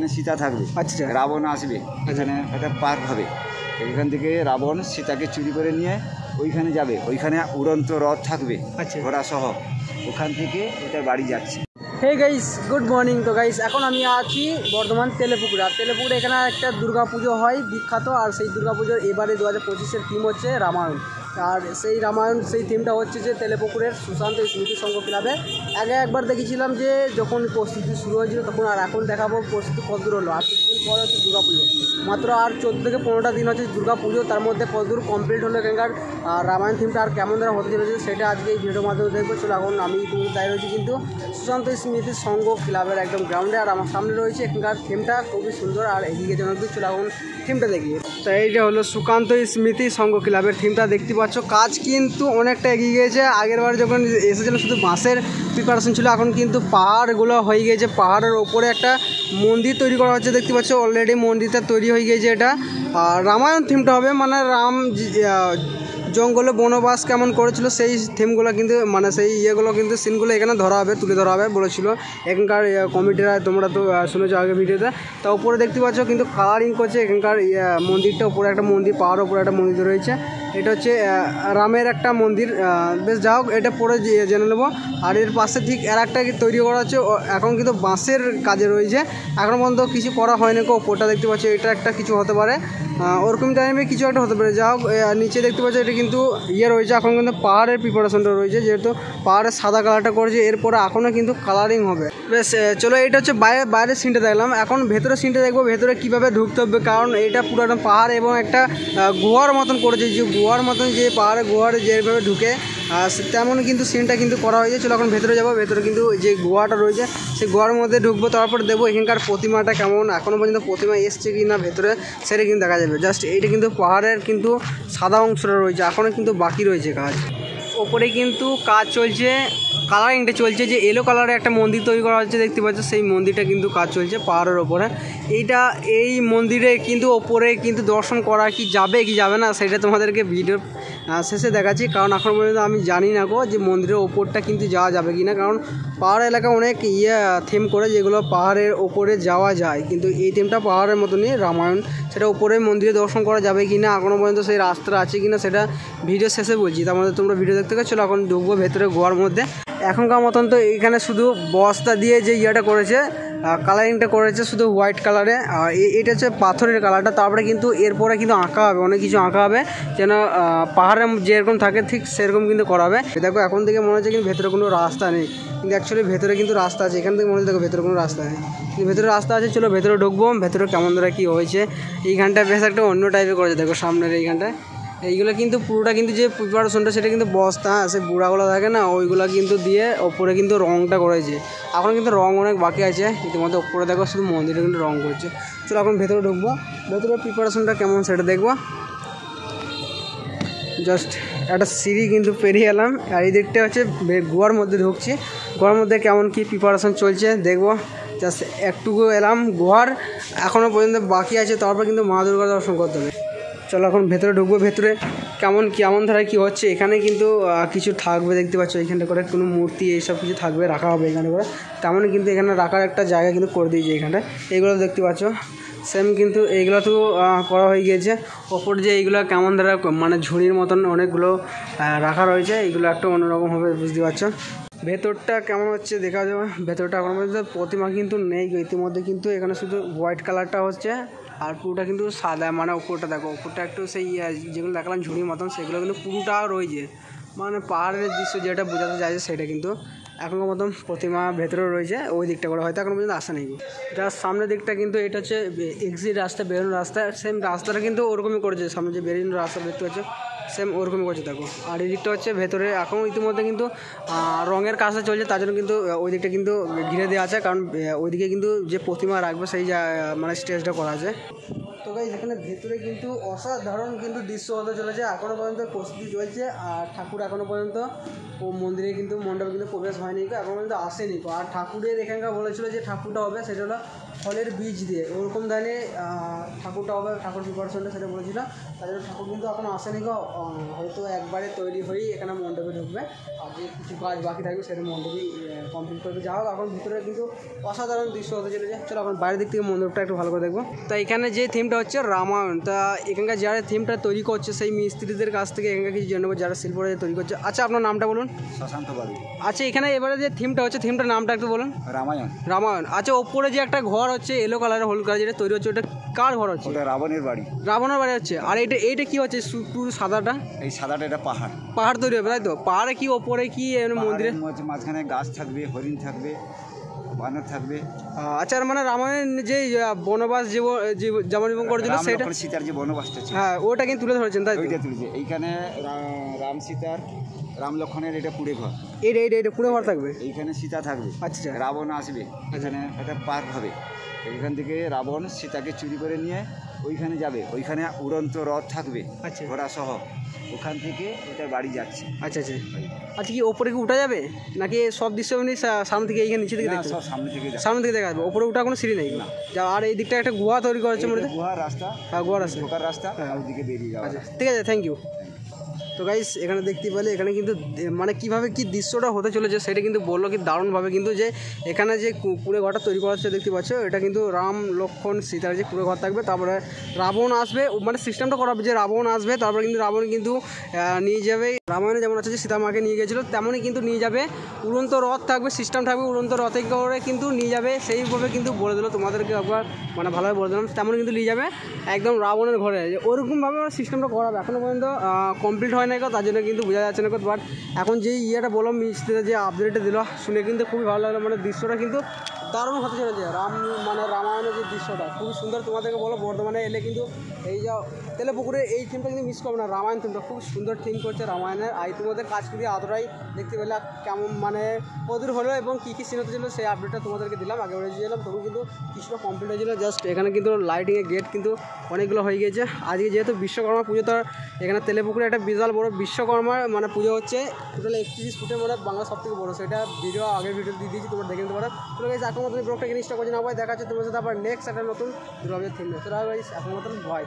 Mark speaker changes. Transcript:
Speaker 1: এখানে সীতা থাকবে।
Speaker 2: আচ্ছা।
Speaker 1: রাবণ আসবে, এখানে একটা পার্ক হবে, এখান থেকে রাবণ সীতাকে চুরি করে নিয়ে ওইখানে যাবে, ওইখানে উড়ন্ত রথ থাকবে ঘোড়া সহ, ওখান থেকে এটা বাড়ি যাচ্ছে।
Speaker 2: Hey guys, good morning. তো গাইস এখন আমি আছি বর্ধমান তেলেপুকুরে। আর তেলেপুকুরে এখানে একটা দুর্গাপুজো হয় বিখ্যাত, আর সেই দুর্গাপুজোর এবারে 2025-এর থিম হচ্ছে রামায়ণ। আর সেই রামায়ণ সেই থিমটা হচ্ছে যে তেলেপুকুরের সুশান্ত স্মৃতি সংঘ ক্লাবে। আগে একবার দেখেছিলাম যে যখন প্রস্তুতি শুরু হয়েছিল তখন, আর এখন দেখাবো প্রস্তুতি কতদূর হলো। আর কিছুদিন পর হচ্ছে দুর্গাপুজো, মাত্র আর 14 থেকে 15টা দিন হচ্ছে দুর্গাপুজো, তার মধ্যে কতদূর কমপ্লিট হলো এখানকার রামায়ণ থিমটা আর কেমন ধরা হতে চলেছে সেটা আজকে এই ভিডিওর মাধ্যমে দেখবো। চলো এখন আমি তুমি তাই রয়েছি কিন্তু সুশান্ত স্মৃতি সংঘ ক্লাবের একদম গ্রাউন্ডে, আর আমার সামনে রয়েছে এখানকার থিমটা খুবই সুন্দর আর এগিয়ে যেন একটু। চলো এখন থিমটা দেখি। তো এইটা হলো সুকান্ত স্মৃতি সংঘ ক্লাবের থিমটা দেখতে পাচ্ছ। কাজ কিন্তু অনেকটা এগিয়ে গিয়েছে। আগের বার যখন এসেছিলো শুধু বাঁশের প্রিপারেশন ছিল, এখন কিন্তু পাহাড়গুলো হয়ে গিয়েছে। পাহাড়ের ওপরে একটা মন্দির তৈরি করা হচ্ছে দেখতে পাচ্ছ। অলরেডি মন্দিরটা তৈরি হয়ে গিয়েছে। এটা রামায়ণ থিমটা হবে, মানে রাম জঙ্গলে বনবাস কেমন করেছিল সেই থিমগুলো কিন্তু, মানে সেই ইয়েগুলো কিন্তু সিনগুলো এখানে ধরা হবে, তুলে ধরা হবে বলেছিল এখানকার কমিটিরা। তোমরা তো শুনেছো আগে ভিডিওতে। তা উপরে দেখতে পাচ্ছ কিন্তু কালারিং করছে এখানকার মন্দিরটা। উপরে একটা মন্দির, পাহাড়ের উপরে একটা মন্দির রয়েছে। এটা হচ্ছে রামের একটা মন্দির। বেশ যা হোক, এটা পরে জেনে নেবো। আর এর পাশে ঠিক আর একটা তৈরি করা হচ্ছে, এখন কিন্তু বাঁশের কাজে রয়েছে, এখনও পর্যন্ত কিছু করা হয়নি। ওপরটা দেখতে পাচ্ছ, এটা একটা কিছু হতে পারে, ওরকম টাইমে কিছু একটা হতে পারে। যা হোক, নিচে দেখতে পাচ্ছ এটা কিন্তু রয়েছে, এখন কিন্তু পাহাড়ের প্রিপারেশনটা রয়েছে, যেহেতু পাহাড়ের সাদা কালারটা করেছে, এরপরে এখনও কিন্তু কালারিং হবে। বেশ চলো, এটা হচ্ছে বাইরের সিনটা দেখলাম। এখন ভেতরের সিনটা দেখবো, ভেতরে কীভাবে ঢুকতে হবে, কারণ এটা পুরো একটা পাহাড় এবং একটা গুহার মতন করেছে, যে গুহার মতন, যে পাহাড়ে গুহার যেভাবে ঢুকে তেমন কিন্তু সিনটা কিন্তু করা হয়েছে। চলো এখন ভেতরে যাবো। ভেতরে কিন্তু যে গুহাটা রয়েছে সেই গুহার মধ্যে ঢুকবো, তারপর দেখবো এখানকার প্রতিমাটা কেমন, এখনও পর্যন্ত প্রতিমা এসছে কি না ভেতরে সেটা কিন্তু দেখা যাবে। জাস্ট এইটা কিন্তু পাহাড়ের কিন্তু সাদা অংশটা রয়েছে, এখনও কিন্তু বাকি রয়েছে কাজ। ওপরে কিন্তু কাজ চলছে, কালারিংটা চলছে, যে এলো কালারে একটা মন্দির তৈরি করা হচ্ছে দেখতে পাচ্ছ, সেই মন্দিরটা কিন্তু কাজ চলছে পাহাড়ের ওপরে। এই মন্দিরে কিন্তু ওপরে কিন্তু দর্শন করা কি যাবে কি যাবে না সেটা তোমাদেরকে ভিডিও শেষে দেখাচ্ছি, কারণ এখন পর্যন্ত আমি জানি না গো যে মন্দিরের ওপরটা কিন্তু যাওয়া যাবে কি না, কারণ পাহাড় এলাকা অনেক থিম করে যেগুলো পাহাড়ের ওপরে যাওয়া যায়, কিন্তু এই থিমটা পাহাড়ের মতনই রামায়ণ, সেটা ওপরে মন্দিরে দর্শন করা যাবে কি না, এখনও পর্যন্ত সেই রাস্তা আছে কি না সেটা ভিডিও শেষে বলছি। তার মধ্যে তোমরা ভিডিও দেখতে চলো এখন ঢুকবো ভেতরে গোয়ার মধ্যে। এখনকার মতন তো এখানে শুধু বস্তা দিয়ে যে ইয়েটা করেছে, কালারিংটা করেছে শুধু হোয়াইট কালারে, আর এটা হচ্ছে পাথরের কালারটা। তারপরে কিন্তু এরপরে কিন্তু আঁকা হবে, অনেক কিছু আঁকা হবে, যেন পাহাড়ে যেরকম থাকে ঠিক সেরকম কিন্তু করা হবে। দেখো এখন থেকে মনে হচ্ছে কিন্তু ভেতরে কোনো রাস্তা নেই, কিন্তু অ্যাকচুয়ালি ভেতরে কিন্তু রাস্তা আছে। এখান থেকে মনে হচ্ছে দেখো ভেতরে কোনো রাস্তা নেই, কিন্তু ভেতরে রাস্তা আছে। চলো ভেতরে ঢুকবো, ভেতরে কেমন ধরা কী হয়েছে। এইখানটা বেশ একটা অন্য টাইপের করেছে, দেখো সামনের এইখানটায়। এইগুলো কিন্তু পুরোটা কিন্তু যে প্রিপারেশনটা সেটা কিন্তু বস্তা, সে বুড়াগুলো থাকে না, ওইগুলো কিন্তু দিয়ে ওপরে কিন্তু রঙটা করেছে। এখন কিন্তু রঙ অনেক বাকি আছে, ইতিমধ্যে ওপরে দেখো শুধু মন্দিরে কিন্তু রঙ করছে। চলো এখন ভেতরে ঢুকবো, ভেতরে প্রিপারেশনটা কেমন সেটা দেখবো। জাস্ট একটা সিঁড়ি কিন্তু পেরিয়ে এলাম, আর এই দিকটা হচ্ছে গোয়ার মধ্যে ঢুকছি। গোয়ার মধ্যে কেমন কী প্রিপারেশন চলছে দেখবো। জাস্ট একটুকু এলাম গোয়ার, এখনও পর্যন্ত বাকি আছে, তারপর কিন্তু মা দুর্গা দর্শন করতে হবে। চলো এখন ভেতরে ঢুকবো। ভেতরে কেমন ধারায় কী হচ্ছে, এখানে কিন্তু কিছু থাকবে দেখতে পাচ্ছ, এখানটা করে কোনো মূর্তি এইসব কিছু থাকবে, রাখা হবে এখানে করে, তেমনই কিন্তু এখানে রাখার একটা জায়গা কিন্তু করে দিয়েছে এখানটায়। এইগুলো দেখতে পাচ্ছ সেম কিন্তু এইগুলো তো করা হয়ে গিয়েছে। ওপর যে এইগুলো কেমন ধারা মানে ঝুড়ির মতন অনেকগুলো রাখা রয়েছে, এইগুলো একটা অন্যরকম হবে, বুঝতে পারছো। ভেতরটা কেমন হচ্ছে দেখা যাবে। ভেতরটা এখন পর্যন্ত প্রতিমা কিন্তু নেই ইতিমধ্যে, কিন্তু এখানে শুধু হোয়াইট কালারটা হচ্ছে, আর পুরোটা কিন্তু সাদা, মানে ওপরটা দেখো, ওপরটা একটু সেই যেগুলো দেখালাম ঝুড়ির মতন সেগুলো কিন্তু পুরোটা রয়েছে, মানে পাহাড়ের দৃশ্য যেটা বোঝাতে চাইছে সেটা কিন্তু এখনকার মতন প্রতিমা ভেতরে রয়েছে। ওই দিকটা করে হয়তো এখনো পর্যন্ত আসা নেই। যার সামনের দিকটা কিন্তু এটা হচ্ছে এক্সিট রাস্তা, বেরোনোর রাস্তা, সেম রাস্তাটা কিন্তু ওরকমই করেছে, সামনে যে বেরোনোর রাস্তা দেখতে পাচ্ছ সেম ওরকমই করছে দেখো। আর এই দিকটা হচ্ছে ভেতরে এখন ইতিমধ্যে কিন্তু রঙের কাজটা চলছে, তার জন্য কিন্তু ওই দিকটা কিন্তু ঘিরে দেওয়া আছে, কারণ ওইদিকে কিন্তু যে প্রতিমা রাখবে সেই মানে স্টেজটা করা আছে। তো গাইস এখানে ভেতরে কিন্তু অসাধারণ কিন্তু দৃশ্য হতে চলেছে, এখনও পর্যন্ত প্রস্তুতি চলছে। আর ঠাকুর এখনও পর্যন্ত মন্দিরে কিন্তু মণ্ডপে কিন্তু প্রবেশ হয়নি, এখনও পর্যন্ত আসেনি। আর ঠাকুরের এখানকার বলেছিল যে ঠাকুরটা হবে সেটা হলো ফলের বীজ দিয়ে ওরকম ধরনের ঠাকুরটা হবে, ঠাকুর প্রিপারেশনটা সেটা বলেছিলাম। তাদের ঠাকুর কিন্তু এখন আসেনি গো, হয়তো একবারে তৈরি হয়েই এখানে মণ্ডপে ঢুকবে, আর যে কিছু কাজ বাকি থাকবে সেটা মণ্ডপেই কমপ্লিট করবে। যা হোক এখন ভিতরে কিন্তু অসাধারণ দৃশ্য হতে চলেছে। চলো এখন বাইরের দিক থেকে মণ্ডপটা একটু ভালো করে দেখবো। তা এখানে যে থিমটা হচ্ছে রামায়ণ, তা এখানকার যারা থিমটা তৈরি করছে সেই মিস্ত্রিদের কাছ থেকে এখানকার কিছু জন্য যারা শিল্পরা তৈরি করছে। আচ্ছা আপনার নামটা বলুন।
Speaker 1: শশাঙ্ক বাড়ি।
Speaker 2: আচ্ছা এখানে এবারে যে থিমটা হচ্ছে থিমটার নামটা একটু বলুন।
Speaker 1: রামায়ণ।
Speaker 2: রামায়ণ। আচ্ছা ওপরে যে একটা ঘর হচ্ছে এলো কালারের হলুদ কালার যেটা তৈরি হচ্ছে ওটা কার ঘর হচ্ছে?
Speaker 1: ওটা রাবণের বাড়ি।
Speaker 2: রাবণের বাড়ি হচ্ছে। আর এইটা কি হচ্ছে পুরো সাদাটা?
Speaker 1: এই সাদাটা এটা পাহাড়।
Speaker 2: পাহাড় তৈরি হবে তাই তো? পাহাড়ে কি ওপরে কি মন্দিরে
Speaker 1: মাঝখানে গাছ থাকবে, হরিণ থাকবে, বানর থাকবে।
Speaker 2: আচ্ছা মানে রামায়ণ যে বনবাস যেমন করেছিল সেটা
Speaker 1: সীতার যে বনবাসটা ছিল,
Speaker 2: হ্যাঁ ওটা কিন্তু তুলে ধরেছেন তাই তো?
Speaker 1: ওইটা তুলেছে। এইখানে রাম সীতার, রাম লক্ষণের এটা পুড়ে ঘর।
Speaker 2: এটা পুরো ঘর থাকবে।
Speaker 1: এইখানে সীতা থাকবে।
Speaker 2: আচ্ছা
Speaker 1: রাবণ আসবে, এখানে একটা পার্ক হবে। এখান থেকে রাবণ সীতাকে চুরি করে নিয়ে ওইখানে যাবে, ওইখানে উড়ন্ত রথ থাকবে,
Speaker 2: আচ্ছা
Speaker 1: ঘোড়া সহ। ওখান থেকে ওটার বাড়ি যাচ্ছে।
Speaker 2: আচ্ছা আচ্ছা আচ্ছা কি ওপরে কি উঠা যাবে নাকি সব দৃশ্য এমনি সামনে থেকে এইখানে নিচে থেকে দেখতে?
Speaker 1: সব সামনে থেকে
Speaker 2: দেখা যাবে, ওপরে উঠা কোনো সিঁড়ি নেই যা। আর এই দিকটা একটা গুহা তৈরি করেছে মনে হয়,
Speaker 1: গুহার রাস্তা।
Speaker 2: হ্যাঁ গুহা রাস্তা,
Speaker 1: ঢোকার রাস্তা, ওইদিকে বেরিয়ে যাওয়া।
Speaker 2: আচ্ছা ঠিক আছে, থ্যাংক ইউ। তো গাইস এখানে দেখতে পেলে এখানে কিন্তু মানে কীভাবে কী দৃশ্যটা হতে চলেছে সেটা কিন্তু বললো কি দারুণভাবে, কিন্তু যে এখানে যে কুড়ে ঘরটা তৈরি করা হচ্ছে দেখতে পাচ্ছ, এটা কিন্তু রাম লক্ষ্মণ সীতার যে কুড়ে ঘর থাকবে। তারপরে রাবণ আসবে, মানে সিস্টেমটা করা হবে যে রাবণ আসবে, তারপরে কিন্তু রাবণ কিন্তু নিয়ে যাবে রামায়ণে যেমন আছে যে সীতা মাকে নিয়ে গেছিলো তেমনই কিন্তু নিয়ে যাবে। উড়ন্ত রথ থাকবে, সিস্টেম থাকবে, উড়ন্ত রথে করে কিন্তু নিয়ে যাবে। সেইভাবে কিন্তু বলে দিল তোমাদেরকে একবার, মানে ভালোভাবে বলে দিলাম, তেমন কিন্তু নিয়ে যাবে একদম রাবণের ঘরে। ওরকমভাবে সিস্টেমটা করাবে, এখনও পর্যন্ত কমপ্লিট হয় না, তার জন্য কিন্তু বোঝা যাচ্ছে না। বাট এখন যেই ইয়েটা বললাম মিস্ত্রিতে যে আপডেটটা দিল শুনে কিন্তু খুবই ভালো লাগলো। মানে দৃশ্যটা কিন্তু দারুণ হতে চলেছে। রামায়ণের যে দৃশ্যটা খুবই সুন্দর। তোমাদেরকে বলো বর্ধমানে এলে কিন্তু এই যা তেলেপুকুরের এই থিমটা কিন্তু মিস করবে না। রামায়ণ থিমটা খুব সুন্দর থিম করছে রামায়ণের। আর তোমাদের কাজ কিন্তু এতটাই দেখতে পেলে কেমন মানে কদূর হলো এবং কী কী সিন হতে ছিল সেই আপডেটটা তোমাদেরকে দিলাম। আগে বলেছিলাম তখন কিন্তু কিছুটা কমপ্লিট হয়েছিল। জাস্ট এখানে কিন্তু লাইটিংয়ের গেট কিন্তু অনেকগুলো হয়ে গিয়েছে। আজকে যেহেতু বিশ্বকর্মা পুজো, তো এখানে তেলেপুকুরে একটা বিশাল বড় বিশ্বকর্মা মানে পুজো হচ্ছে। টোটাল 31 ফুটের মানে বাংলা সব থেকে বড়ো। সেটা ভিডিও আগের ভিডিও দিয়ে দিয়েছি, তোমরা দেখে নিতে পারো। তো গাইস এখন মতন ব্লগটা জিনিসটা করছি না ভাই, দেখা যাচ্ছে তোমার সাথে আবার নেক্সট একটা নতুন দুর্গাপূজার থিম নিয়ে। তো গাইস এখন মতন ভাই।